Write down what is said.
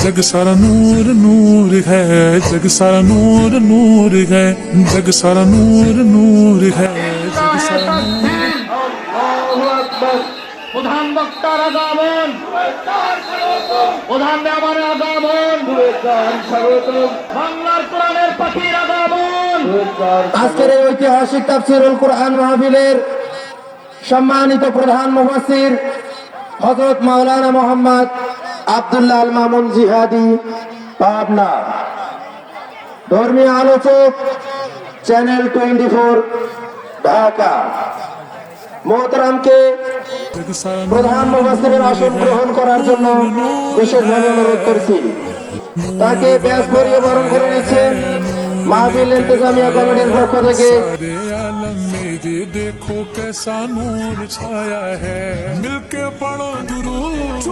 जग सारा नूर नूर है, जग सारा नूर नूर है, जग सारा नूर नूर है, जग सारा প্রধান বক্তার আগমন, প্রধান মেহমানের আগমন, বাংলার কোরআনের পাখির আগমন। আজকের এই ঐতিহাসিক তাফসীরুল কোরআন মাহফিলের সম্মানিত প্রধান মুফাসসির হযরত মাওলানা মুহাম্মদ আব্দুল্লাহ আল মামুন জিহাদি পাবনা, ধর্মীয় আলোচক চ্যানেল 24 ঢাকা, মোহতারামকে প্রধান মুফাসসিরের আসন গ্রহণ করার জন্য বিশেষভাবে অনুরোধ করছি। তাকে ব্যাস ভরিয়ে বরণ করে নিচ্ছেন মাহফিল ইন্তেজামিয়া কমিটির পক্ষ থেকে। आलम में ये देखो कैसा नूर छाया है, मिलके पढ़ो दुरूद।